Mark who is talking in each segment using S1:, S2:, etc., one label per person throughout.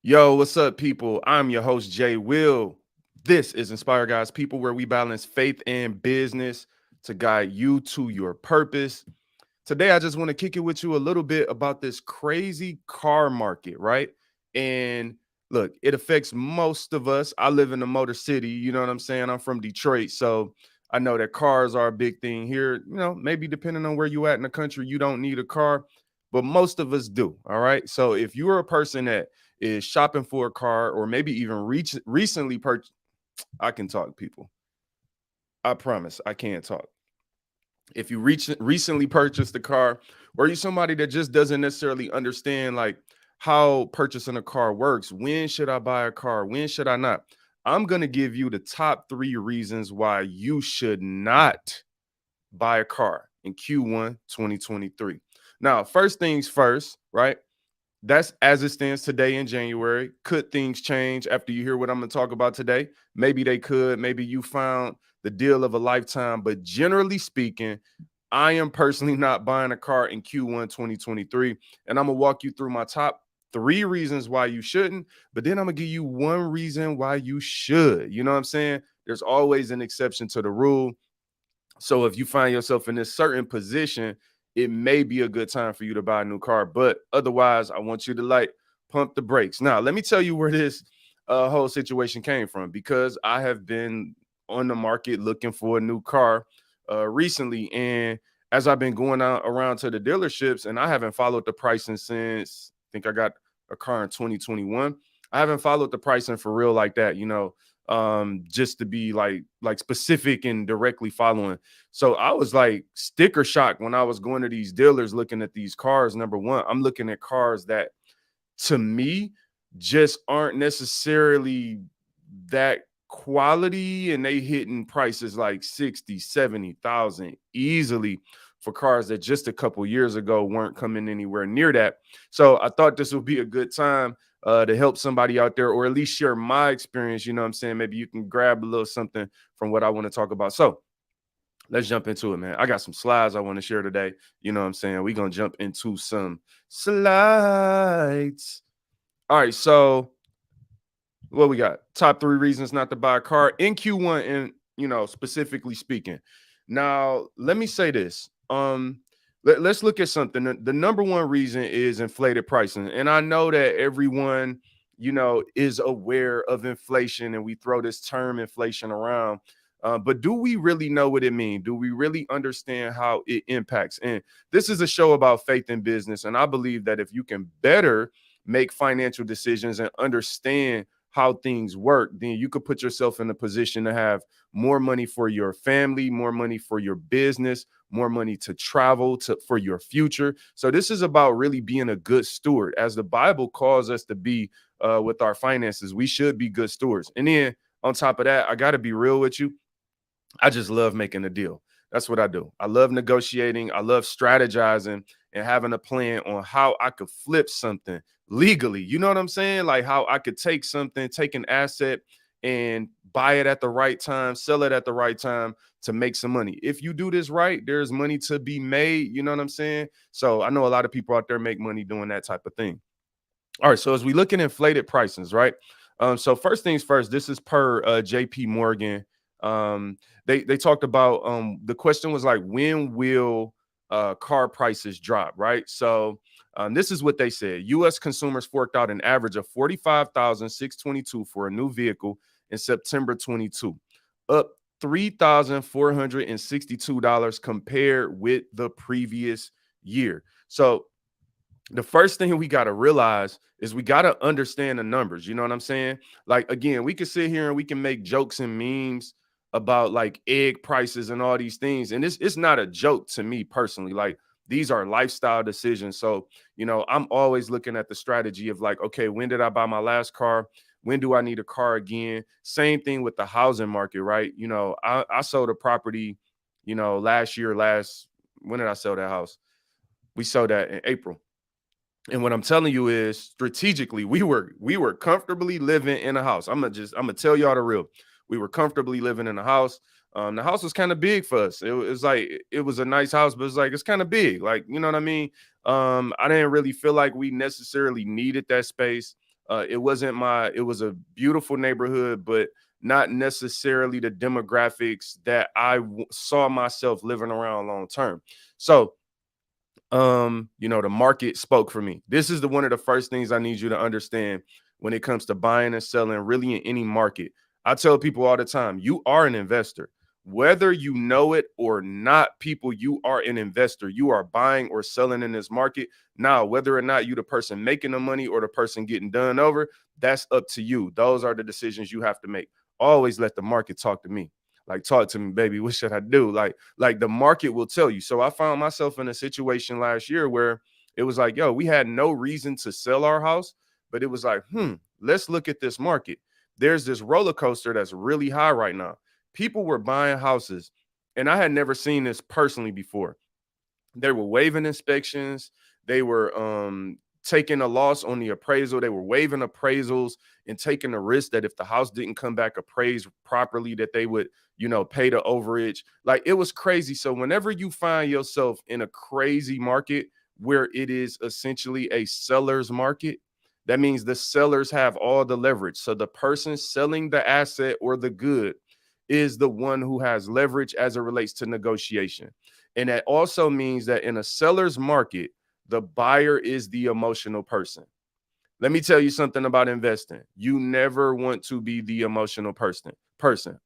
S1: Yo, what's up, people? I'm your host, Jay Will. This is Inspire Guys People, where we balance faith and business to guide you to your purpose. Today, I just want to kick it with you a little bit about this crazy car market, right? And look, it affects most of us. I live in the Motor City, you know what I'm saying? I'm from Detroit, so I know that cars are a big thing here. Maybe depending on where you at in the country, you don't need a car, but most of us do, all right? So if you are a person that is shopping for a car or maybe even recently purchased, I can talk, people. I promise I can't talk. If you recently purchased a car, or you somebody that just doesn't necessarily understand like how purchasing a car works, when should I buy a car, when should I not, I'm going to give you the top 3 reasons why you should not buy a car in Q1 2023. Now, first things first, right? That's as it stands today in January. Could things change after you hear what I'm going to talk about today? Maybe they could. Maybe you found the deal of a lifetime. But generally speaking, I am personally not buying a car in Q1 2023. And I'm going to walk you through my top 3 reasons why you shouldn't. But then I'm going to give you one reason why you should. You know what I'm saying? There's always an exception to the rule. So if you find yourself in this certain position, it may be a good time for you to buy a new car. But otherwise, I want you to like pump the brakes. Now, let me tell you where this whole situation came from, because I have been on the market looking for a new car recently. And as I've been going out around to the dealerships, and I haven't followed the pricing since I think I got a car in 2021. I haven't followed the pricing for real like that, just to be like specific and directly following. So I was like sticker shock when I was going to these dealers looking at these cars. Number one, I'm looking at cars that to me just aren't necessarily that quality, and they hitting prices like 60, 70,000 easily for cars that just a couple years ago weren't coming anywhere near that. So I thought this would be a good time to help somebody out there, or at least share my experience. You know what I'm saying? Maybe you can grab a little something from what I want to talk about. So let's jump into it, man. I got some slides I want to share today. You know what I'm saying? We're going to jump into some slides. All right. So what we got? Top 3 reasons not to buy a car in Q1, and, specifically speaking. Now, let me say this. Let's look at something. The number one reason is inflated pricing. And I know that everyone, is aware of inflation, and we throw this term inflation around. But do we really know what it means? Do we really understand how it impacts? And this is a show about faith in business. And I believe that if you can better make financial decisions and understand how things work, then you could put yourself in a position to have more money for your family, more money for your business, more money to travel to for your future. So this is about really being a good steward, as the Bible calls us to be with our finances. We should be good stewards. And then on top of that, I got to be real with you. I just love making a deal. That's what I do. I love negotiating. I love strategizing and having a plan on how I could flip something legally. You know what I'm saying? Like how I could take something, take an asset and buy it at the right time, sell it at the right time to make some money. If you do this right, there's money to be made. You know what I'm saying? So I know a lot of people out there make money doing that type of thing. All right. So as we look at inflated prices, right? So first things first, this is per JP Morgan. They talked about the question was like, when will car prices drop, right? So this is what they said. US consumers forked out an average of 45,622 for a new vehicle in September 22, up $3,462 compared with the previous year. So the first thing we got to realize is we got to understand the numbers. You know what I'm saying? Like, again, we can sit here and we can make jokes and memes about like egg prices and all these things. And it's not a joke to me personally. Like, these are lifestyle decisions. So, I'm always looking at the strategy of like, okay, when did I buy my last car? When do I need a car again? Same thing with the housing market, right? I sold a property, last year, when did I sell that house? We sold that in April. And what I'm telling you is strategically, we were comfortably living in a house. I'm gonna tell y'all the real. We were comfortably living in a house. The house was kind of big for us. It was like it was a nice house, but it's like it's kind of big. Like, you know what I mean? I didn't really feel like we necessarily needed that space. It was a beautiful neighborhood, but not necessarily the demographics that saw myself living around long term. So, the market spoke for me. This is one of the first things I need you to understand when it comes to buying and selling, really in any market. I tell people all the time, you are an investor. Whether you know it or not, people, you are an investor. You are buying or selling in this market. Now, whether or not you the person making the money or the person getting done over, that's up to you. Those are the decisions you have to make. Always let the market talk to me. Like, talk to me, baby. What should I do? Like the market will tell you. So I found myself in a situation last year where it was like, yo, we had no reason to sell our house, but it was like, let's look at this market. There's this roller coaster that's really high right now. People were buying houses, and I had never seen this personally before. They were waiving inspections. They were taking a loss on the appraisal. They were waiving appraisals and taking the risk that if the house didn't come back appraised properly, that they would, pay the overage. Like, it was crazy. So whenever you find yourself in a crazy market where it is essentially a seller's market, that means the sellers have all the leverage. So the person selling the asset or the good is the one who has leverage as it relates to negotiation. And that also means that in a seller's market, the buyer is the emotional person. Let me tell you something about investing. You never want to be the emotional person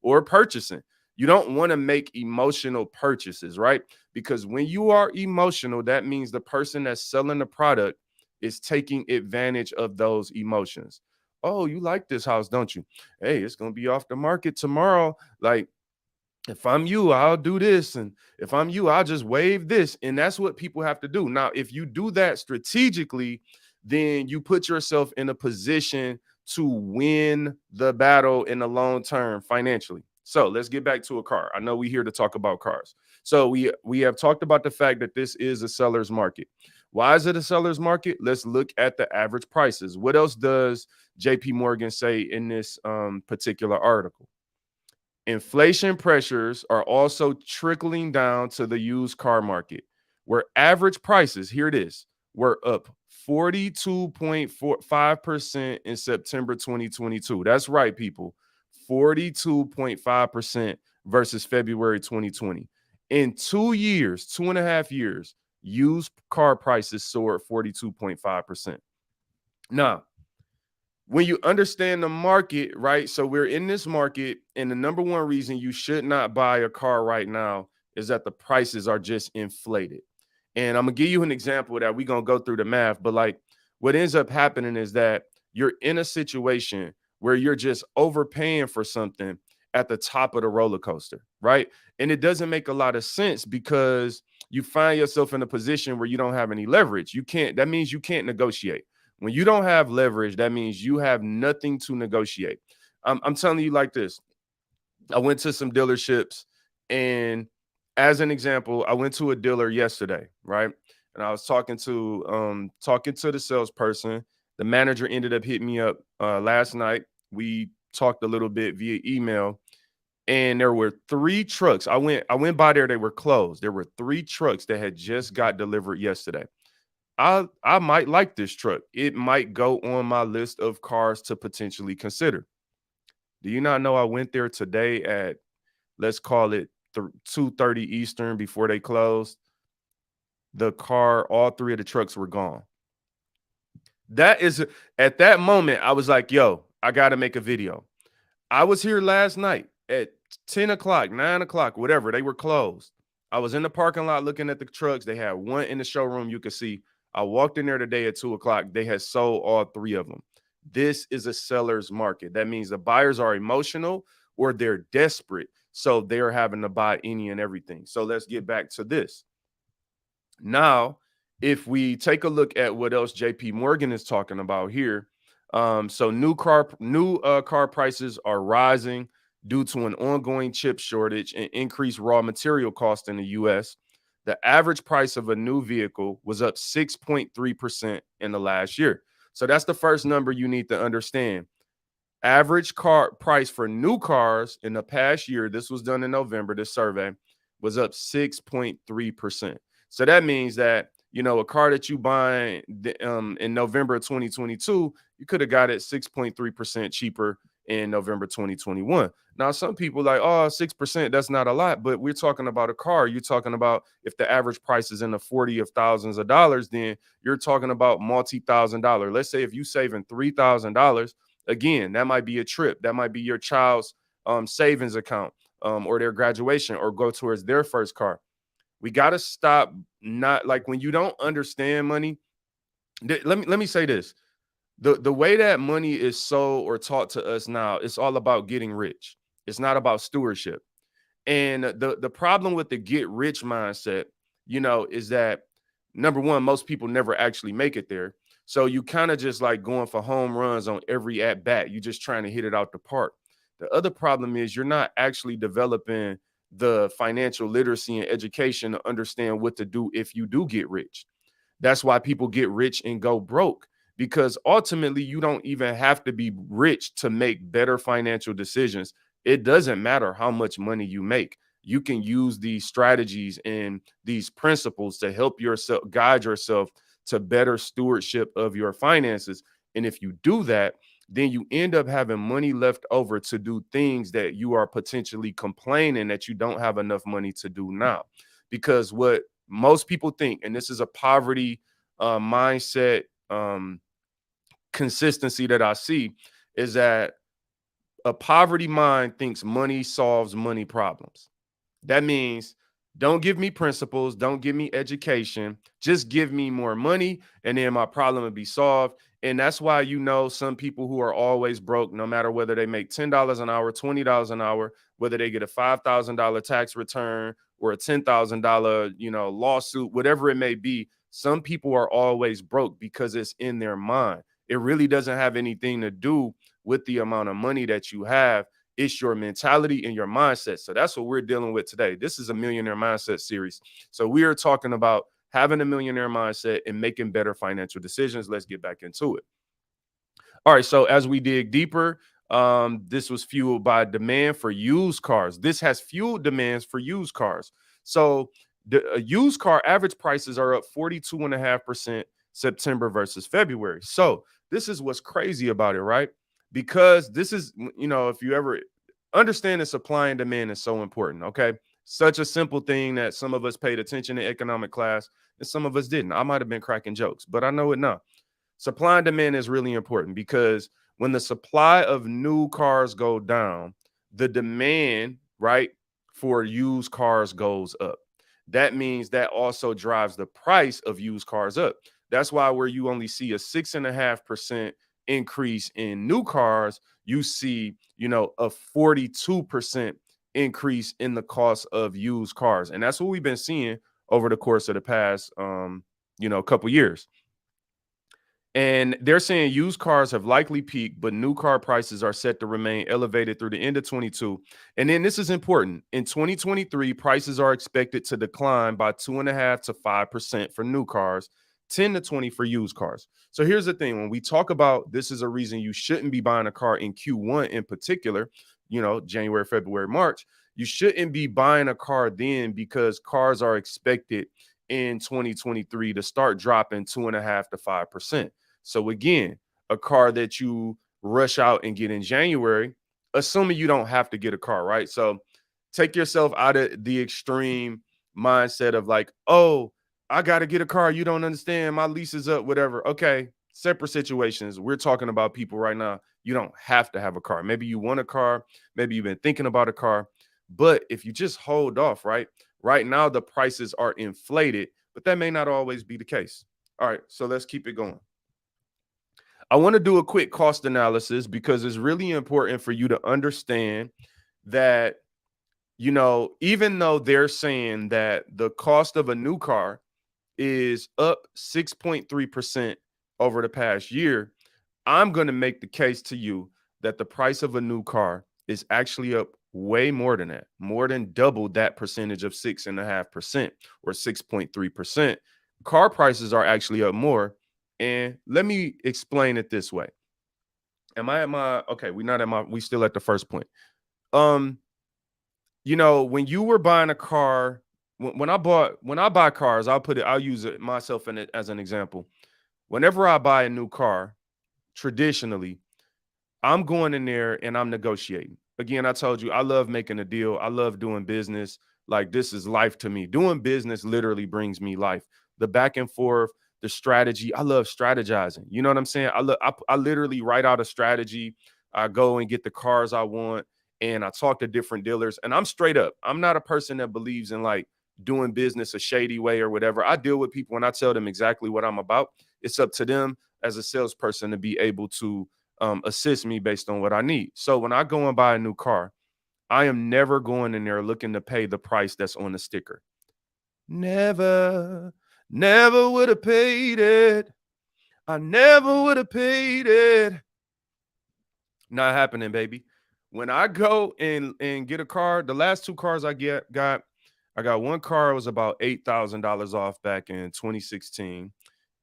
S1: or purchasing. You don't want to make emotional purchases, right? Because when you are emotional, that means the person that's selling the product is taking advantage of those emotions. Oh, you like this house, don't you? Hey, it's going to be off the market tomorrow. Like, if I'm you, I'll do this. And if I'm you, I'll just waive this. And that's what people have to do. Now, if you do that strategically, then you put yourself in a position to win the battle in the long term financially. So let's get back to a car. I know we're here to talk about cars. So we have talked about the fact that this is a seller's market. Why is it a seller's market? Let's look at the average prices. What else does JP Morgan say in this particular article? Inflation pressures are also trickling down to the used car market, where average prices, here it is, were up 42.45% in September 2022. That's right, people. 42.5% versus February 2020. In 2 years, 2.5 years, used car prices soared 42.5%. Now, when you understand the market, right? So we're in this market, and the number one reason you should not buy a car right now is that the prices are just inflated. And I'm gonna give you an example of that. We're gonna go through the math, but like, what ends up happening is that you're in a situation where you're just overpaying for something at the top of the roller coaster, right? And it doesn't make a lot of sense because you find yourself in a position where you don't have any leverage. That means you can't negotiate. When you don't have leverage, that means you have nothing to negotiate. I'm telling you like this. I went to some dealerships, and as an example, I went to a dealer yesterday, right? And I was talking to the salesperson. The manager ended up hitting me up last night. We talked a little bit via email, and there were 3 trucks. I went by there, they were closed. There were 3 trucks that had just got delivered yesterday. I might like this truck. It might go on my list of cars to potentially consider. Do you not know I went there today at, let's call it 2:30 Eastern before they closed? All 3 of the trucks were gone. At that moment, I was like, yo, I got to make a video. I was here last night at 10 o'clock, 9 o'clock, whatever. They were closed. I was in the parking lot looking at the trucks. They had one in the showroom you could see. I walked in there today at 2 o'clock. They had sold all 3 of them. This is a seller's market. That means the buyers are emotional or they're desperate. So they're having to buy any and everything. So let's get back to this. Now, if we take a look at what else JP Morgan is talking about here. So new car prices are rising due to an ongoing chip shortage and increased raw material cost in the U.S. The average price of a new vehicle was up 6.3% in the last year. So that's the first number you need to understand. Average car price for new cars in the past year, this was done in November, this survey, was up 6.3%. So that means that, a car that you buy in November of 2022, you could have got it 6.3% cheaper in November 2021. Now, some people like, oh, 6%, that's not a lot, but we're talking about a car. You're talking about if the average price is in the 40 of thousands of dollars, then you're talking about multi-$1,000. Let's say if you saving $3,000, again, that might be a trip. That might be your child's savings account or their graduation or go towards their first car. We got to stop not like when you don't understand money. Let me say this. The way that money is sold or taught to us now, it's all about getting rich. It's not about stewardship. And the problem with the get rich mindset, is that number one, most people never actually make it there. So you kind of just like going for home runs on every at bat. You're just trying to hit it out the park. The other problem is you're not actually developing the financial literacy and education to understand what to do if you do get rich. That's why people get rich and go broke, because ultimately you don't even have to be rich to make better financial decisions. It doesn't matter how much money you make. You can use these strategies and these principles to help yourself guide yourself to better stewardship of your finances. And if you do that, then you end up having money left over to do things that you are potentially complaining that you don't have enough money to do now. Because what most people think, and this is a poverty mindset consistency that I see, is that a poverty mind thinks money solves money problems. That means don't give me principles, don't give me education, just give me more money, and then my problem will be solved. And that's why some people who are always broke, no matter whether they make $10 an hour, $20 an hour, whether they get a $5,000 tax return or a $10,000 lawsuit, whatever it may be. Some people are always broke because it's in their mind. It really doesn't have anything to do with the amount of money that you have. It's your mentality and your mindset. So that's what we're dealing with today. This is a millionaire mindset series. So we are talking about having a millionaire mindset and making better financial decisions. Let's get back into it. All right. So as we dig deeper, this was fueled by demand for used cars. This has fueled demands for used cars. So the used car average prices are up 42.5% September versus February. So this is what's crazy about it, right? Because this is, if you ever understand that supply and demand is so important, okay? Such a simple thing that some of us paid attention in economic class and some of us didn't. I might have been cracking jokes, but I know it now. Supply and demand is really important because when the supply of new cars go down, the demand, right, for used cars goes up. That means that also drives the price of used cars up. That's why where you only see a 6.5% increase in new cars, you see, a 42% increase in the cost of used cars. And that's what we've been seeing over the course of the past, couple years. And they're saying used cars have likely peaked, but new car prices are set to remain elevated through the end of 22. And then this is important. In 2023, prices are expected to decline by 2.5 to 5% for new cars, 10 to 20 for used cars. So here's the thing. When we talk about this is a reason you shouldn't be buying a car in Q1 in particular, January, February, March, you shouldn't be buying a car then because cars are expected in 2023 to start dropping 2.5 to 5%. So again, a car that you rush out and get in January, assuming you don't have to get a car, right? So take yourself out of the extreme mindset of like, oh, I got to get a car. You don't understand. My lease is up, whatever. Okay, separate situations. We're talking about people right now. You don't have to have a car. Maybe you want a car. Maybe you've been thinking about a car. But if you just hold off, right? Right now, the prices are inflated, but that may not always be the case. All right, so let's keep it going. I want to do a quick cost analysis because it's really important for you to understand that, even though they're saying that the cost of a new car is up 6.3% over the past year, I'm going to make the case to you that the price of a new car is actually up way more than that, more than double that percentage of 6.5% or 6.3%. Car prices are actually up more. And let me explain it this way. Am I at my okay? We still at the first point. When you were buying a car when I buy cars, I'll use it myself in it as an example. Whenever I buy a new car, traditionally, I'm going in there and I'm negotiating. Again, I told you I love making a deal. I love doing business. Like this is life to me. Doing business literally brings me life. The back and forth, the strategy. I love strategizing. You know what I'm saying? I literally write out a strategy. I go and get the cars I want and I talk to different dealers. And I'm straight up. I'm not a person that believes in like doing business a shady way or whatever. I deal with people and I tell them exactly what I'm about. It's up to them as a salesperson to be able to assist me based on what I need. So when I go and buy a new car, I am never going in there looking to pay the price that's on the sticker. Never, never would have paid it. I never would have paid it. Not happening, baby. When I go and get a car, the last two cars I got one car was about $8,000 off back in 2016.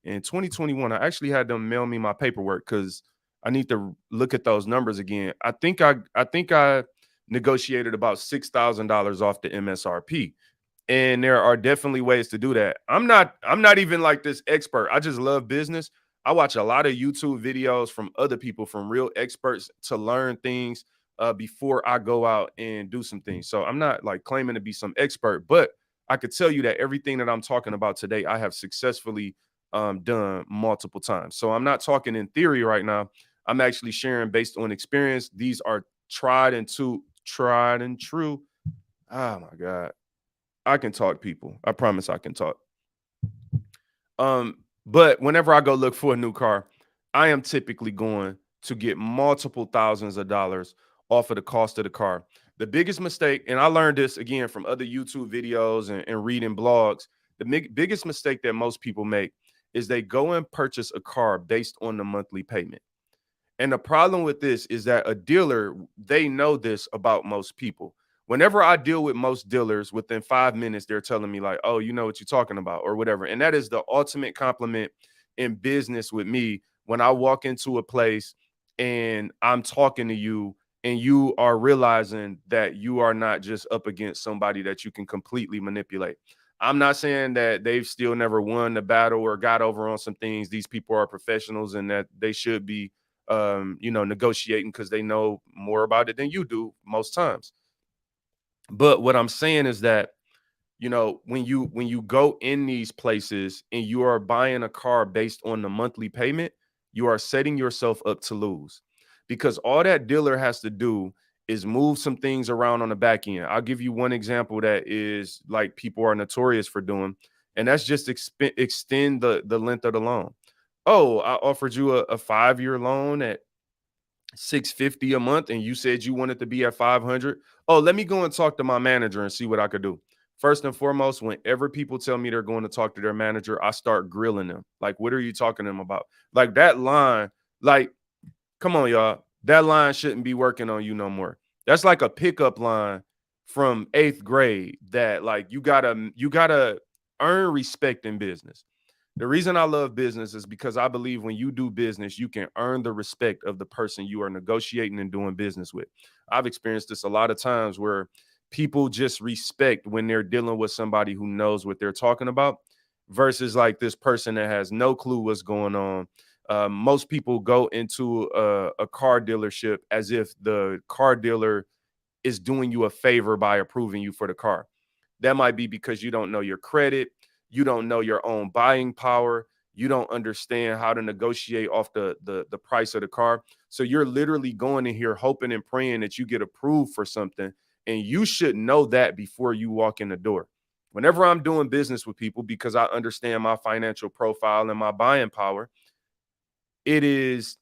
S1: In 2021, I actually had them mail me my paperwork because I need to look at those numbers again. I think I negotiated about $6,000 off the MSRP. And there are definitely ways to do that. I'm not even like this expert. I just love business. I watch a lot of YouTube videos from other people, from real experts, to learn things before I go out and do some things. So I'm not like claiming to be some expert, but I could tell you that everything that I'm talking about today, I have successfully done multiple times. So I'm not talking in theory right now. I'm actually sharing based on experience. These are tried and true. Oh my God. I can talk, people. I promise I can talk. But whenever I go look for a new car, I am typically going to get multiple thousands of dollars off of the cost of the car. The biggest mistake, and I learned this again from other YouTube videos and reading blogs, the biggest mistake that most people make is they go and purchase a car based on the monthly payment. And the problem with this is that a dealer, they know this about most people. Whenever I deal with most dealers, within 5 minutes, they're telling me, like, oh, you know what you're talking about, or whatever. And that is the ultimate compliment in business with me when I walk into a place and I'm talking to you and you are realizing that you are not just up against somebody that you can completely manipulate. I'm not saying that they've still never won the battle or got over on some things. These people are professionals and that they should be negotiating because they know more about it than you do most times. But what I'm saying is that, when you go in these places and you are buying a car based on the monthly payment, you are setting yourself up to lose, because all that dealer has to do is move some things around on the back end. I'll give you one example that is like people are notorious for doing, and that's just extend the length of the loan. Oh, I offered you a 5-year loan at 650 a month and you said you wanted to be at 500. Oh, let me go and talk to my manager and see what I could do. First and foremost, whenever people tell me they're going to talk to their manager, I start grilling them. Like, what are you talking to them about? Like that line, like, come on, y'all. That line shouldn't be working on you no more. That's like a pickup line from 8th grade that like you gotta earn respect in business. The reason I love business is because I believe when you do business, you can earn the respect of the person you are negotiating and doing business with. I've experienced this a lot of times where people just respect when they're dealing with somebody who knows what they're talking about versus like this person that has no clue what's going on. Most people go into a car dealership as if the car dealer is doing you a favor by approving you for the car. That might be because you don't know your credit, you don't know your own buying power, you don't understand how to negotiate off the price of the car. So you're literally going in here hoping and praying that you get approved for something, and you should know that before you walk in the door. Whenever I'm doing business with people, because I understand my financial profile and my buying power, it is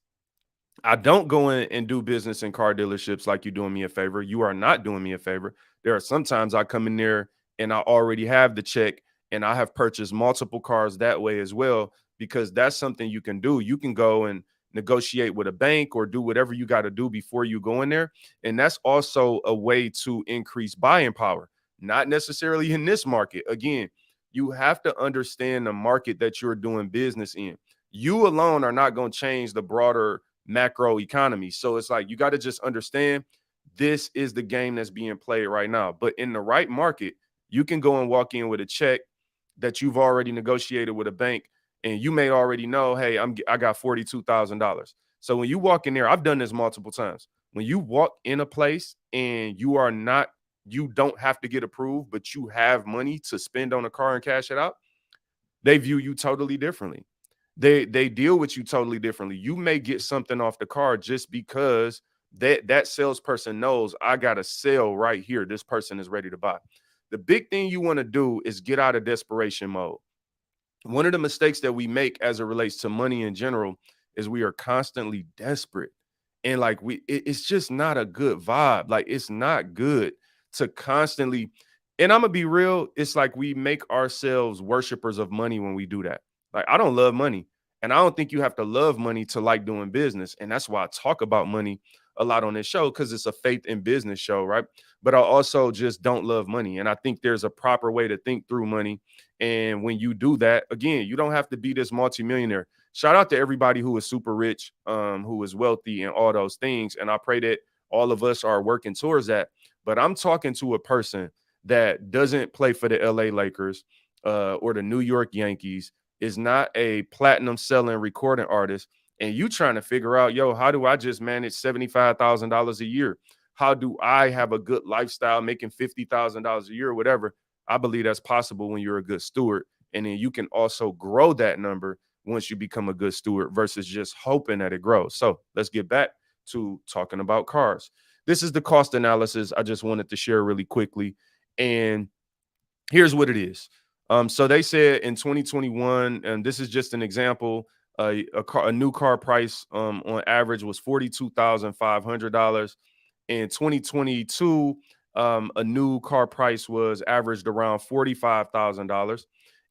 S1: I don't go in and do business in car dealerships like you're doing me a favor. You are not doing me a favor. There are sometimes I come in there and I already have the check and I have purchased multiple cars that way as well, because that's something you can do. You can go and negotiate with a bank or do whatever you got to do before you go in there. And that's also a way to increase buying power, not necessarily in this market. Again, you have to understand the market that you're doing business in. You alone are not going to change the broader macro economy. So it's like you got to just understand this is the game that's being played right now. But in the right market, You can go and walk in with a check that you've already negotiated with a bank, and you may already know, hey, I got $42,000. So when you walk in there, I've done this multiple times. When you walk in a place and you don't have to get approved, but you have money to spend on a car and cash it out, they view you totally differently. They deal with you totally differently. You may get something off the car just because that salesperson knows I got a sale right here. This person is ready to buy. The big thing you want to do is get out of desperation mode. One of the mistakes that we make as it relates to money in general is we are constantly desperate. And like it's just not a good vibe. Like it's not good to constantly, and I'm gonna be real, it's like we make ourselves worshipers of money when we do that. Like I don't love money. And I don't think you have to love money to like doing business. And that's why I talk about money a lot on this show, because it's a faith in business show, right? But I also just don't love money. And I think there's a proper way to think through money. And when you do that, again, you don't have to be this multimillionaire. Shout out to everybody who is super rich, who is wealthy and all those things. And I pray that all of us are working towards that. But I'm talking to a person that doesn't play for the LA Lakers or the New York Yankees, is not a platinum selling recording artist, and you trying to figure out, yo, how do I just manage $75,000 a year? How do I have a good lifestyle making $50,000 a year or whatever? I believe that's possible when you're a good steward. And then you can also grow that number once you become a good steward versus just hoping that it grows. So let's get back to talking about cars. This is the cost analysis I just wanted to share really quickly. And here's what it is. So they said in 2021, and this is just an example, a new car price on average was $42,500. In 2022, a new car price was averaged around $45,000.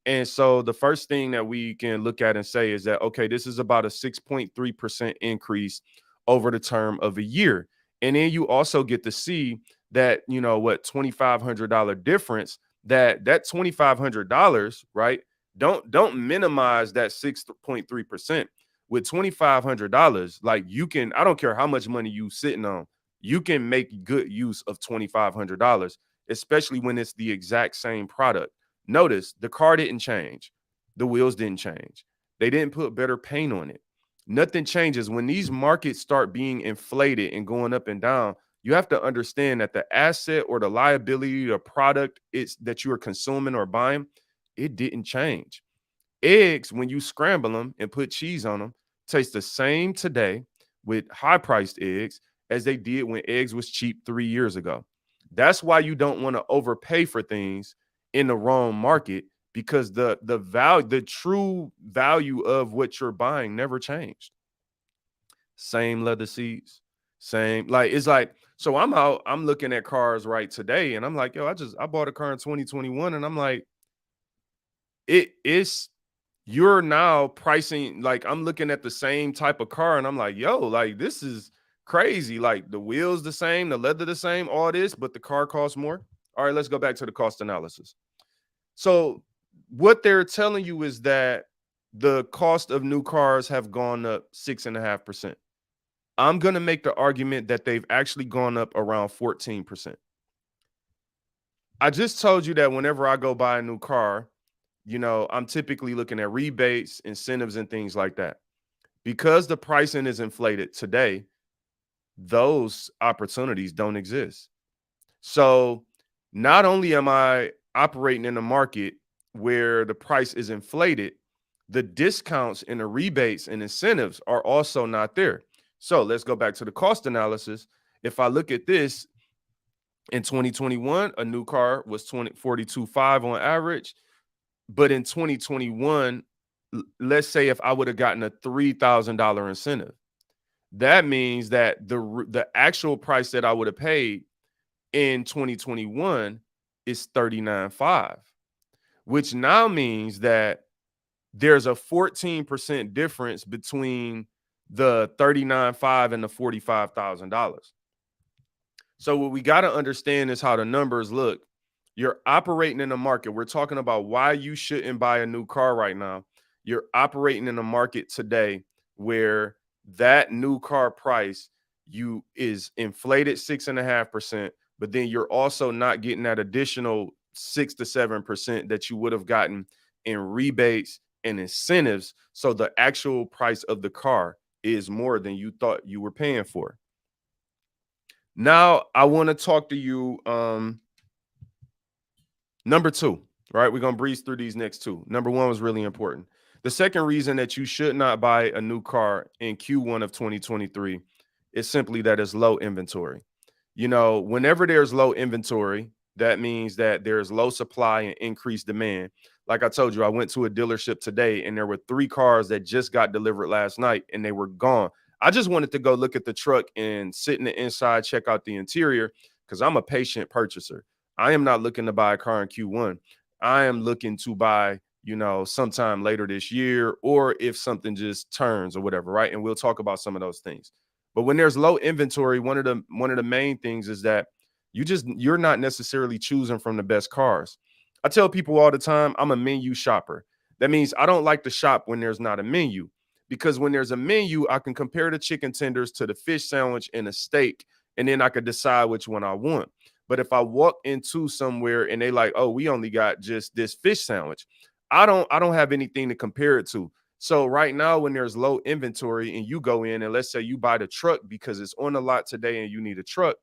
S1: And so the first thing that we can look at and say is that, okay, this is about a 6.3% increase over the term of a year. And then you also get to see that, what $2,500 difference, that $2,500, right? Don't minimize that 6.3%. With $2,500, like you can, I don't care how much money you sitting on, you can make good use of $2,500, especially when it's the exact same product. Notice the car didn't change. The wheels didn't change. They didn't put better paint on it. Nothing changes. When these markets start being inflated and going up and down, you have to understand that the asset or the liability, the product is that you are consuming or buying, it didn't change. Eggs, when you scramble them and put cheese on them, taste the same today with high-priced eggs as they did when eggs was cheap 3 years ago. That's why you don't want to overpay for things in the wrong market, because the value, the true value of what you're buying never changed. Same leather seats, same, like it's like, so I'm out, I'm looking at cars right today, and I'm like, yo, I bought a car in 2021, and I'm like, it's you're now pricing, like I'm looking at the same type of car, and I'm like, yo, like this is crazy. Like the wheels the same, the leather the same, all this, but the car costs more. All right, let's go back to the cost analysis. So what they're telling you is that the cost of new cars have gone up 6.5%. I'm going to make the argument that they've actually gone up around 14%. I just told you that whenever I go buy a new car, I'm typically looking at rebates, incentives, and things like that. Because the pricing is inflated today, those opportunities don't exist. So not only am I operating in a market where the price is inflated, the discounts and the rebates and incentives are also not there. So let's go back to the cost analysis. If I look at this, in 2021, a new car was 42.5 on average. But in 2021, let's say if I would have gotten a $3,000 incentive, that means that the actual price that I would have paid in 2021 is 39.5, which now means that there's a 14% difference between the 39.5 and the $45,000. So what we got to understand is how the numbers look. You're operating in a market. We're talking about why you shouldn't buy a new car right now. You're operating in a market today where that new car price is inflated 6.5%, but then you're also not getting that additional 6 to 7% that you would have gotten in rebates and incentives. So the actual price of the car is more than you thought you were paying for. Now I want to talk to you. Number two, right? We're gonna breeze through these next two. Number one was really important. The second reason that you should not buy a new car in Q1 of 2023 is simply that it's low inventory. You know, whenever there's low inventory, that means that there's low supply and increased demand. Like I told you, I went to a dealership today and there were 3 cars that just got delivered last night and they were gone. I just wanted to go look at the truck and sit in the inside, check out the interior because I'm a patient purchaser. I am not looking to buy a car in Q1. I am looking to buy, you know, sometime later this year or if something just turns or whatever, right? And we'll talk about some of those things. But when there's low inventory, one of the main things is that you're not necessarily choosing from the best cars. I tell people all the time, I'm a menu shopper. That means I don't like to shop when there's not a menu because when there's a menu, I can compare the chicken tenders to the fish sandwich and a steak, and then I could decide which one I want. But if I walk into somewhere and they like, oh, we only got just this fish sandwich, I don't have anything to compare it to. So right now, when there's low inventory and you go in and let's say you buy the truck because it's on the lot today and you need a truck,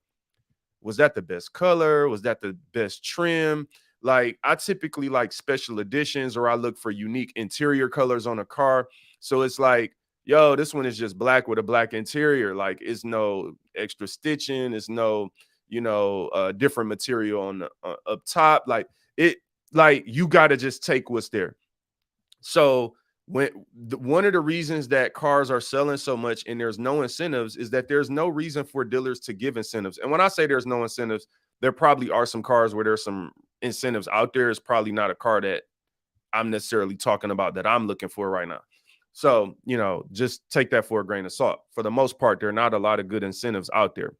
S1: was that the best color? Was that the best trim? Like I typically like special editions or I look for unique interior colors on a car. So it's like, yo, this one is just black with a black interior. Like it's no extra stitching, it's no, different material on the up top. Like you got to just take what's there. So one of the reasons that cars are selling so much and there's no incentives is that there's no reason for dealers to give incentives. And when I say there's no incentives, there probably are some cars where there's some incentives out there. It's probably not a car that I'm necessarily talking about that I'm looking for right now. So, just take that for a grain of salt. For the most part, there are not a lot of good incentives out there.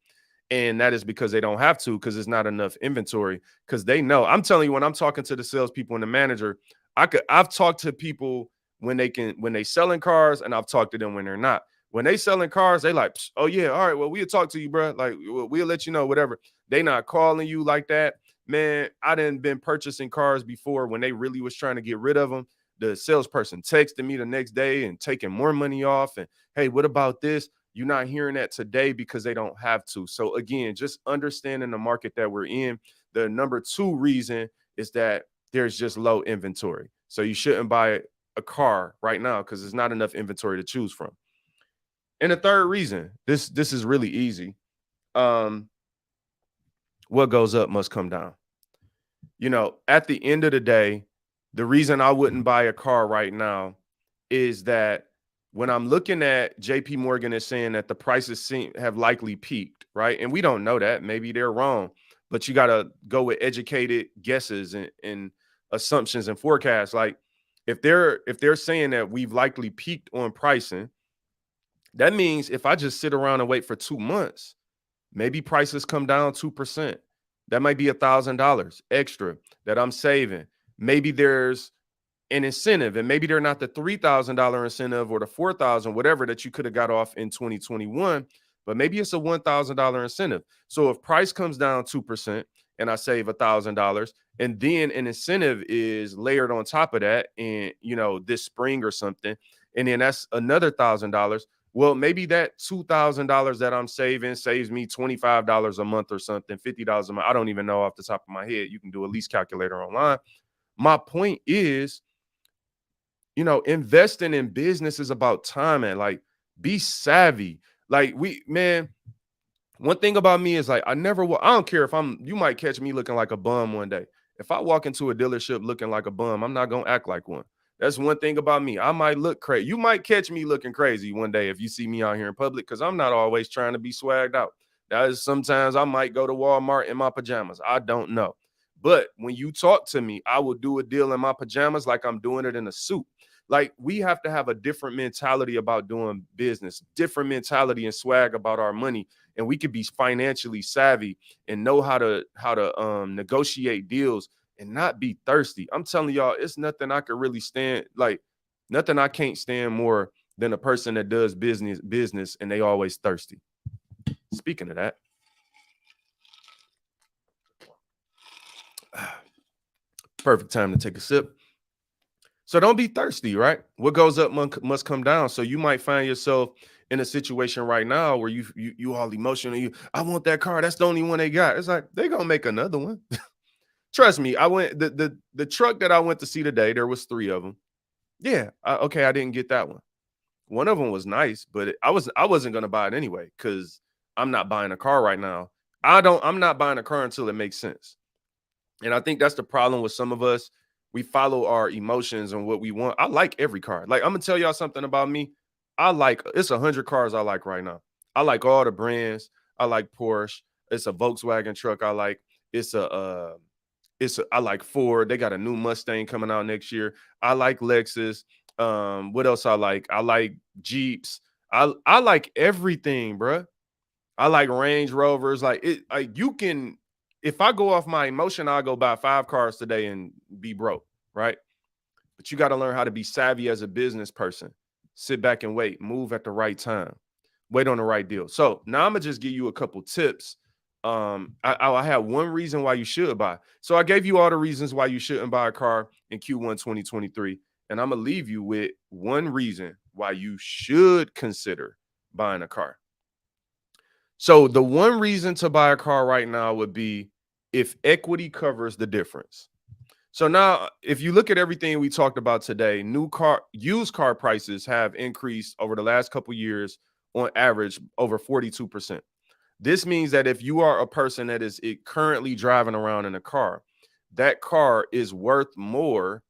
S1: And that is because they don't have to, because there's not enough inventory. Because they know. I'm telling you, when I'm talking to the salespeople and the manager, I've talked to people when they selling cars, and I've talked to them when they're not. When they selling cars, they like, oh yeah, all right, well, we'll talk to you, bro. Like we'll let you know, whatever. They not calling you like that. Man, I didn't been purchasing cars before when they really was trying to get rid of them. The salesperson texted me the next day and taking more money off. And hey, what about this? You're not hearing that today because they don't have to. So again, just understanding the market that we're in. The number two reason is that there's just low inventory. So you shouldn't buy a car right now because there's not enough inventory to choose from. And the third reason, this is really easy. What goes up must come down. At the end of the day, the reason I wouldn't buy a car right now is that when I'm looking at JP Morgan is saying that the prices have likely peaked, right? And we don't know that. Maybe they're wrong, but you got to go with educated guesses and assumptions and forecasts. Like if they're saying that we've likely peaked on pricing, that means if I just sit around and wait for 2 months, maybe prices come down 2%. That might be $1,000 extra that I'm saving. Maybe there's an incentive, and maybe they're not the $3,000 incentive or the $4,000, whatever that you could have got off in 2021, but maybe it's a $1,000 incentive. So if price comes down 2% and I save $1,000, and then an incentive is layered on top of that, and this spring or something, and then that's another $1,000. Well, maybe that $2,000 that I'm saving saves me $25 a month or something, $50 a month. I don't even know off the top of my head. You can do a lease calculator online. My point is, investing in business is about timing. Like, be savvy. Like, one thing about me is like, I don't care if you might catch me looking like a bum one day. If I walk into a dealership looking like a bum, I'm not going to act like one. That's one thing about me. I might look crazy. You might catch me looking crazy one day if you see me out here in public, because I'm not always trying to be swagged out. That is, sometimes I might go to Walmart in my pajamas. I don't know. But when you talk to me, I will do a deal in my pajamas like I'm doing it in a suit. Like, we have to have a different mentality about doing business, different mentality and swag about our money. And we could be financially savvy and know how to negotiate deals and not be thirsty. I'm telling y'all, it's nothing I could really stand, like nothing I can't stand more than a person that does business and they always thirsty. Speaking of that, Perfect time to take a sip. So don't be thirsty, right? What goes up must come down. So you might find yourself in a situation right now where you all emotional. I want that car. That's the only one they got. It's like they're gonna make another one. Trust me. I went the truck that I went to see today. There was 3 of them. Yeah. Okay. I didn't get that one. One of them was nice, but I wasn't gonna buy it anyway because I'm not buying a car right now. I'm not buying a car until it makes sense. And I think that's the problem with some of us. We follow our emotions and what we want. I like every car. Like, I'm gonna tell y'all something about me. It's 100 cars I like right now. I like all the brands. I like Porsche. It's a Volkswagen truck I like. It's I like Ford. They got a new Mustang coming out next year. I like Lexus. What else I like? I like Jeeps. I like everything, bruh. I like Range Rovers. Like it, like you can. If I go off my emotion, I'll go buy 5 cars today and be broke, right? But you got to learn how to be savvy as a business person. Sit back and wait. Move at the right time. Wait on the right deal. So now I'm gonna just give you a couple tips. I have one reason why you should buy. So I gave you all the reasons why you shouldn't buy a car in Q1 2023, and I'm gonna leave you with one reason why you should consider buying a car. So the one reason to buy a car right now would be if equity covers the difference. So now, if you look at everything we talked about today, used car prices have increased over the last couple years on average over 42%. This means that if you are a person that is currently driving around in a car, that car is worth more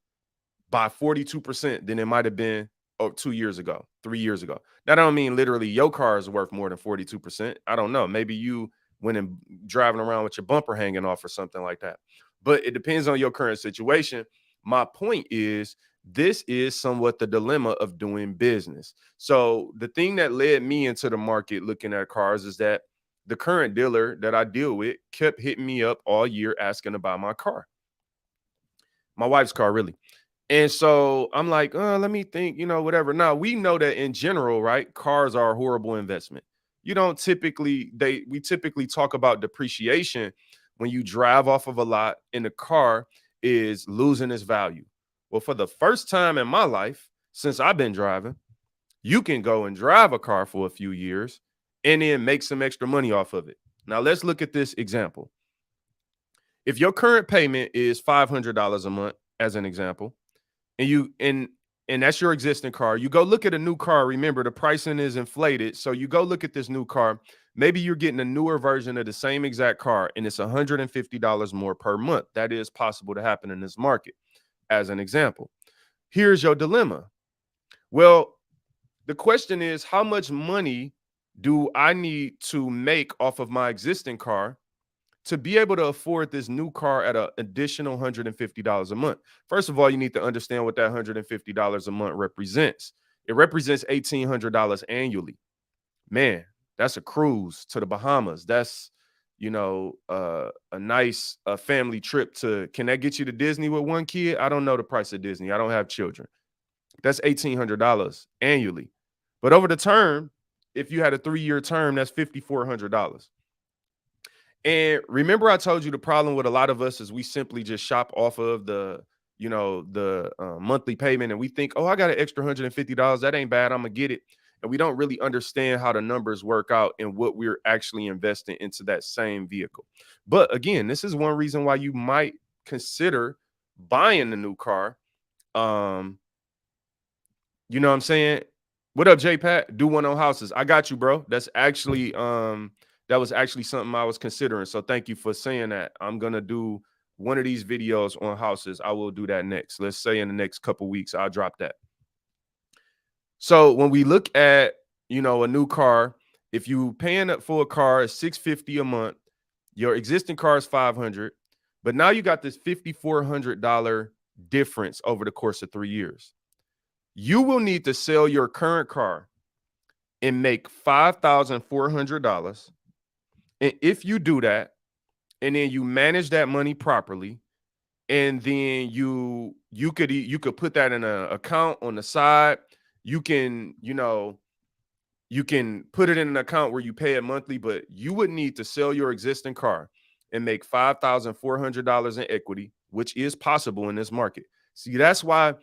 S1: by 42% than it might have been 2 years ago, 3 years ago. That don't mean literally your car is worth more than 42%. I don't know. Maybe you went and driving around with your bumper hanging off or something like that. But it depends on your current situation. My point is, this is somewhat the dilemma of doing business. So the thing that led me into the market looking at cars is that the current dealer that I deal with kept hitting me up all year asking about my car, my wife's car, really. And so I'm like, let me think, whatever. Now we know that in general, right? Cars are a horrible investment. You don't typically, we typically talk about depreciation when you drive off of a lot and the car is losing its value. Well, for the first time in my life, since I've been driving, you can go and drive a car for a few years and then make some extra money off of it. Now let's look at this example. If your current payment is $500 a month, as an example, and that's your existing car, you go look at a new car. Remember, the pricing is inflated, so you go look at this new car. Maybe you're getting a newer version of the same exact car and it's $150 more per month. That is possible to happen in this market, as an example. Here's your dilemma. Well, the question is, how much money do I need to make off of my existing car to be able to afford this new car at an additional $150 a month? First of all, you need to understand what that $150 a month represents. It represents $1,800 annually. Man, that's a cruise to the Bahamas. That's, a nice family trip to. Can that get you to Disney with one kid? I don't know the price of Disney. I don't have children. That's $1,800 annually. But over the term, if you had a 3-year term, that's $5,400. And remember, I told you the problem with a lot of us is we simply just shop off of the monthly payment, and we think, oh, I got an extra $150. That ain't bad. I'm gonna get it. And we don't really understand how the numbers work out and what we're actually investing into that same vehicle. But again, this is one reason why you might consider buying a new car. You know what I'm saying? What up, J Pat? Do one on houses. I got you, bro. That was actually something I was considering. So thank you for saying that. I'm gonna do one of these videos on houses. I will do that next. Let's say in the next couple weeks, I'll drop that. So when we look at a new car, if you paying up for a car is $650 a month, your existing car is $500, but now you got this $5,400 difference over the course of 3 years. You will need to sell your current car and make $5,400. And if you do that, and then you manage that money properly, and then you could put that in an account on the side. You can put it in an account where you pay it monthly, but you would need to sell your existing car and make $5,400 in equity. which is possible in this market. See, that's why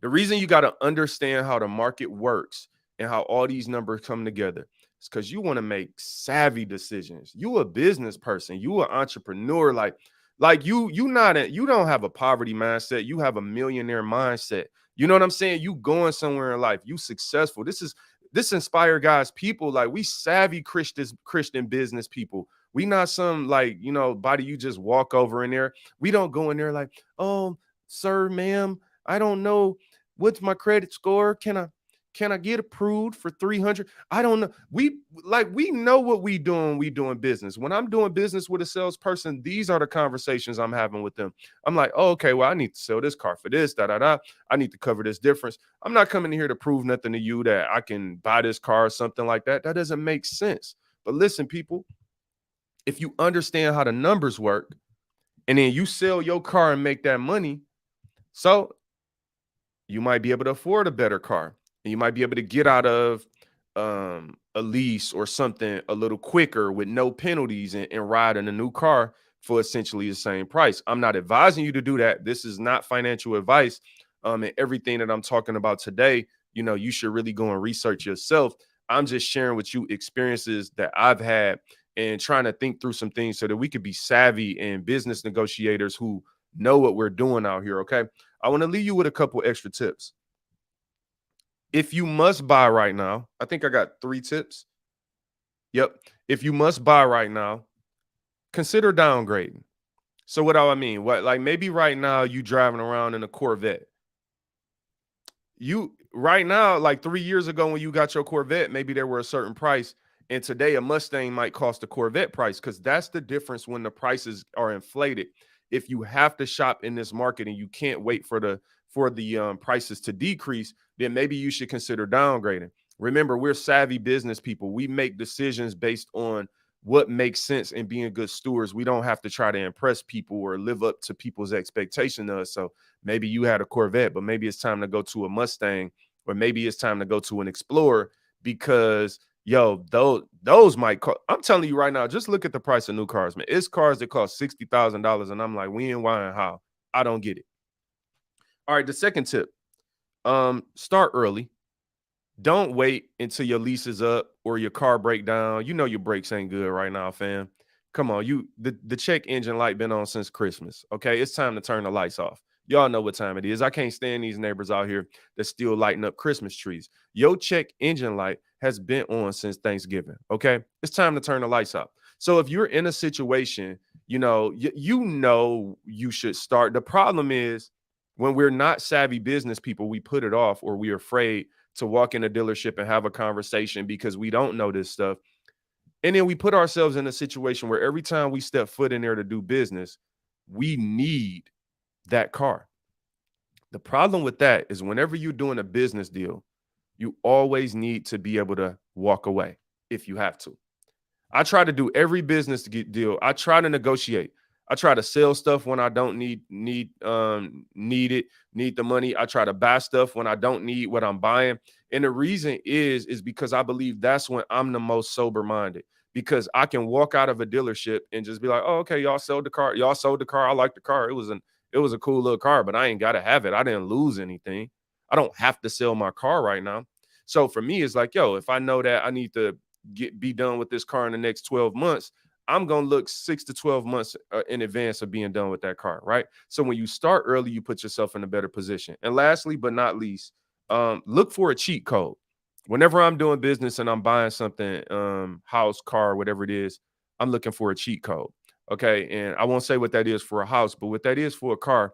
S1: the reason you got to understand how the market works and how all these numbers come together is because you want to make savvy decisions. You a business person, you an entrepreneur, like you don't have a poverty mindset, you have a millionaire mindset. You know what I'm saying? You going somewhere in life, you successful. This inspire guys people, like we savvy Christian business people. We not some like, body you just walk over in there. We don't go in there like, oh, sir, ma'am, I don't know what's my credit score. Can I get approved for 300? I don't know. We know what we doing business. When I'm doing business with a salesperson, these are the conversations I'm having with them. I'm like, oh, okay, well, I need to sell this car for this, da da da. I need to cover this difference. I'm not coming here to prove nothing to you that I can buy this car or something like that. That doesn't make sense. But listen, people, if you understand how the numbers work and then you sell your car and make that money, so you might be able to afford a better car. And you might be able to get out of a lease or something a little quicker with no penalties and ride in a new car for essentially the same price. I'm not advising you to do that. This is not financial advice. And everything that I'm talking about today, you should really go and research yourself. I'm just sharing with you experiences that I've had and trying to think through some things so that we could be savvy and business negotiators who know what we're doing out here. Okay. I want to leave you with a couple extra tips. If you must buy right now, I think I got 3 tips. Yep. If you must buy right now, consider downgrading. So what do I mean? What, like maybe right now you driving around in a Corvette. You right now, like 3 years ago when you got your Corvette, maybe there were a certain price. And today a Mustang might cost a Corvette price because that's the difference when the prices are inflated. If you have to shop in this market and you can't wait for the prices to decrease, then maybe you should consider downgrading. Remember, we're savvy business people. We make decisions based on what makes sense and being good stewards. We don't have to try to impress people or live up to people's expectation of us. So maybe you had a Corvette, but maybe it's time to go to a Mustang, or maybe it's time to go to an Explorer because those might cost. I'm telling you right now, just look at the price of new cars, man. It's cars that cost $60,000, and I'm like, when, why, and how? I don't get it. All right, the second tip, start early. Don't wait until your lease is up or your car break down. You know your brakes ain't good right now, fam. Come on, the check engine light been on since Christmas. Okay, it's time to turn the lights off. Y'all know what time it is. I can't stand these neighbors out here that still lighting up Christmas trees. Your check engine light has been on since Thanksgiving. Okay, it's time to turn the lights off. So if you're in a situation, you should start. The problem is when we're not savvy business people, we put it off or we're afraid to walk in a dealership and have a conversation because we don't know this stuff. And then we put ourselves in a situation where every time we step foot in there to do business, we need that car. The problem with that is whenever you're doing a business deal, you always need to be able to walk away if you have to. I try to do every business deal. I try to negotiate. I try to sell stuff when I don't need the money. I try to buy stuff when I don't need what I'm buying. And the reason is because I believe that's when I'm the most sober minded, because I can walk out of a dealership and just be like, oh, okay, y'all sold the car. Y'all sold the car. I like the car. It was a cool little car, but I ain't got to have it. I didn't lose anything. I don't have to sell my car right now. So for me, it's like, yo, if I know that I need to be done with this car in the next 12 months, I'm going to look 6 to 12 months in advance of being done with that car, right? So when you start early, you put yourself in a better position. And lastly, but not least, look for a cheat code. Whenever I'm doing business and I'm buying something, house, car, whatever it is, I'm looking for a cheat code. Okay. And I won't say what that is for a house, but what that is for a car,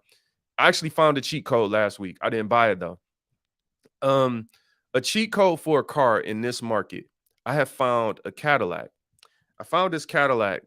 S1: I actually found a cheat code last week. I didn't buy it though. A cheat code for a car in this market, I have found a Cadillac. I found this Cadillac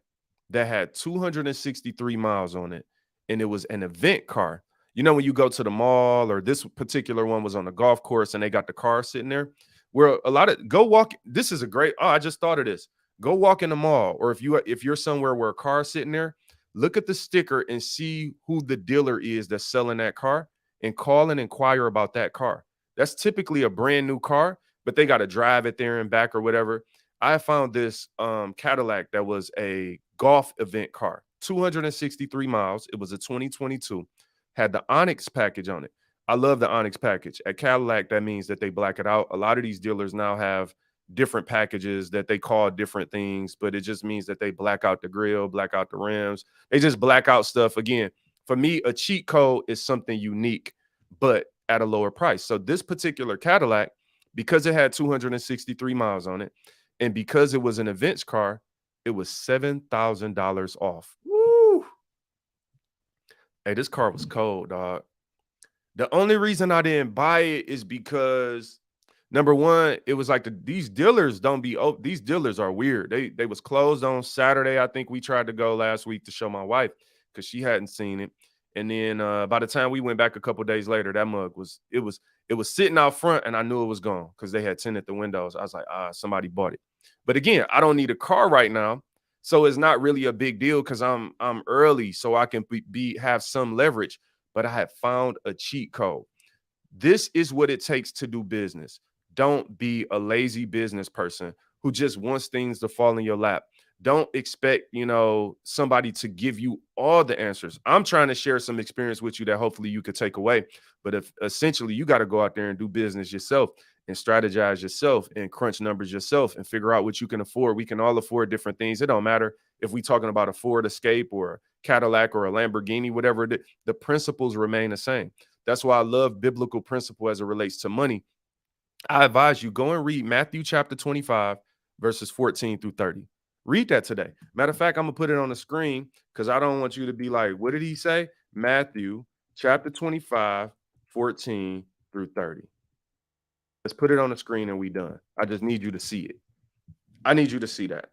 S1: that had 263 miles on it, and it was an event car. You know, when you go to the mall, or this particular one was on the golf course and they got the car sitting there, where a lot of go walk. This is a great. Oh, I just thought of this. Go walk in the mall, or if you're somewhere where a car's sitting there, look at the sticker and see who the dealer is that's selling that car, and call and inquire about that car. That's typically a brand new car, but they got to drive it there and back or whatever. I found this Cadillac that was a golf event car. 263 miles. It was a 2022. Had the Onyx package on it. I love the Onyx package. At Cadillac, that means that they black it out. A lot of these dealers now have different packages that they call different things, but it just means that they black out the grill, black out the rims. They just black out stuff. Again, for me, a cheat code is something unique, but at a lower price. So this particular Cadillac, because it had 263 miles on it, and because it was an events car, it was $7,000 off. Woo! Hey, this car was cold, dog. The only reason I didn't buy it is because number one, it was like these dealers don't be these dealers are weird. They was closed on Saturday. I think we tried to go last week to show my wife because she hadn't seen it. And then by the time we went back a couple days later, that mug was sitting out front, and I knew it was gone because they had tinted the windows. I was like, somebody bought it. But again, I don't need a car right now, so it's not really a big deal because I'm early, so I can have some leverage. But I have found a cheat code. This is what it takes to do business. Don't be a lazy business person who just wants things to fall in your lap. Don't expect, somebody to give you all the answers. I'm trying to share some experience with you that hopefully you could take away. But if essentially you got to go out there and do business yourself and strategize yourself and crunch numbers yourself and figure out what you can afford. We can all afford different things. It don't matter if we're talking about a Ford Escape or a Cadillac or a Lamborghini, whatever it is, the principles remain the same. That's why I love biblical principle as it relates to money. I advise you go and read Matthew chapter 25, verses 14 through 30. Read that today. Matter of fact, I'm going to put it on the screen because I don't want you to be like, what did he say? Matthew chapter 25, 14 through 30. Let's put it on the screen and we done. I just need you to see it. I need you to see that.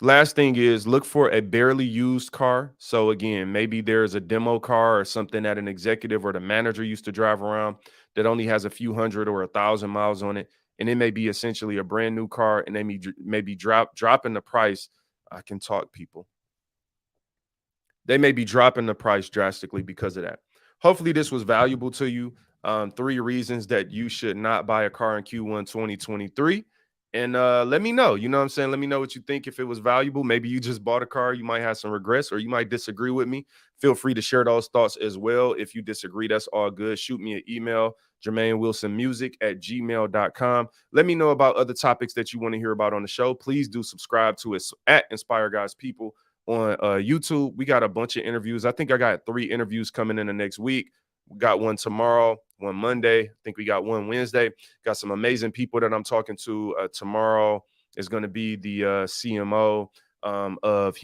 S1: Last thing is look for a barely used car. So again, maybe there's a demo car or something that an executive or the manager used to drive around that only has a few hundred or 1,000 miles on it. And it may be essentially a brand new car, and they may be dropping the price. I can talk, people. They may be dropping the price drastically because of that. Hopefully this was valuable to you. 3 reasons that you should not buy a car in Q1 2023. And let me know, you know what I'm saying? Let me know what you think. If it was valuable, maybe you just bought a car, you might have some regrets, or you might disagree with me. Feel free to share those thoughts as well. If you disagree, that's all good. Shoot me an email, JermaineWilsonMusic@gmail.com. Let me know about other topics that you want to hear about on the show. Please do subscribe to us at Inspire God's People on YouTube. We got a bunch of interviews. I think I got 3 interviews coming in the next week. We got one tomorrow, one Monday. I think we got one Wednesday. Got some amazing people that I'm talking to. Tomorrow is going to be the CMO of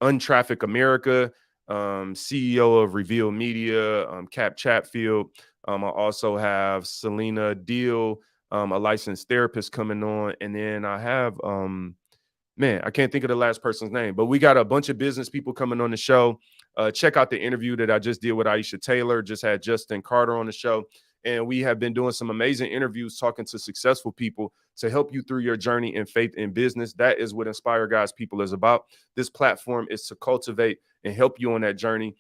S1: Untraffic America, CEO of Reveal Media, Cap Chatfield. I also have Selena Deal, a licensed therapist, coming on. And then I have, I can't think of the last person's name, but we got a bunch of business people coming on the show. Check out the interview that I just did with Aisha Taylor. Just had Justin Carter on the show. And we have been doing some amazing interviews talking to successful people to help you through your journey in faith and business. That is what Inspire God's People is about. This platform is to cultivate and help you on that journey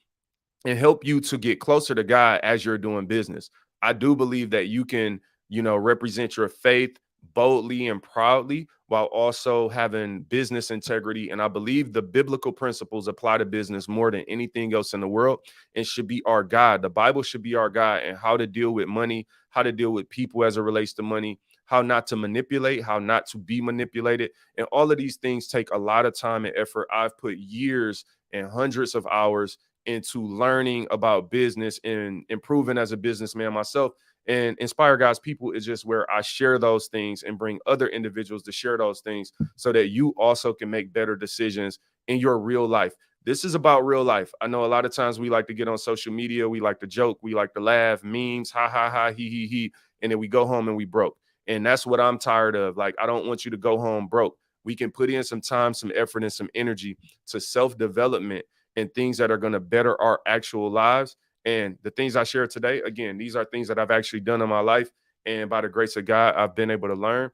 S1: and help you to get closer to God as you're doing business. I do believe that you can, represent your faith boldly and proudly while also having business integrity. And I believe the biblical principles apply to business more than anything else in the world and should be our guide. The Bible should be our guide and how to deal with money, how to deal with people as it relates to money, how not to manipulate, how not to be manipulated. And all of these things take a lot of time and effort. I've put years and hundreds of hours into learning about business and improving as a businessman myself. And Inspire God's People is just where I share those things and bring other individuals to share those things so that you also can make better decisions in your real life. This is about real life. I know a lot of times we like to get on social media. We like to joke. We like to laugh, memes, ha, ha, ha, he. And then we go home and we broke. And that's what I'm tired of. Like, I don't want you to go home broke. We can put in some time, some effort, and some energy to self-development and things that are going to better our actual lives. And the things I share today, again, these are things that I've actually done in my life. And by the grace of God, I've been able to learn.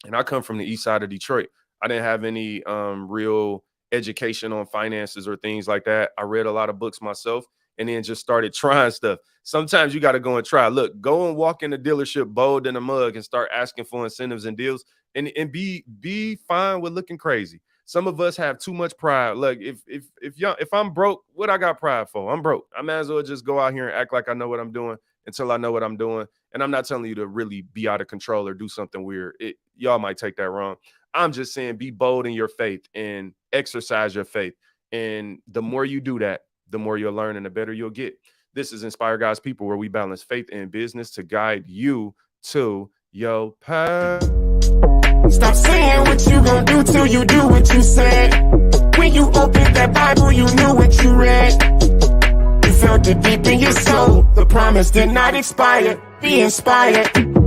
S1: And I come from the east side of Detroit. I didn't have any real education on finances or things like that. I read a lot of books myself and then just started trying stuff. Sometimes you got to go and try. Look, go and walk in the dealership bold in a mug and start asking for incentives and deals and be fine with looking crazy. Some of us have too much pride. Look, if I'm broke, what I got pride for? I'm broke. I might as well just go out here and act like I know what I'm doing until I know what I'm doing. And I'm not telling you to really be out of control or do something weird. Y'all might take that wrong. I'm just saying be bold in your faith and exercise your faith. And the more you do that, the more you'll learn and the better you'll get. This is Inspire God's People, where we balance faith and business to guide you to your path.
S2: Stop saying what you gonna do till you do what you said. When you opened that Bible, you knew what you read. You felt it deep in your soul. The promise did not expire. Be inspired.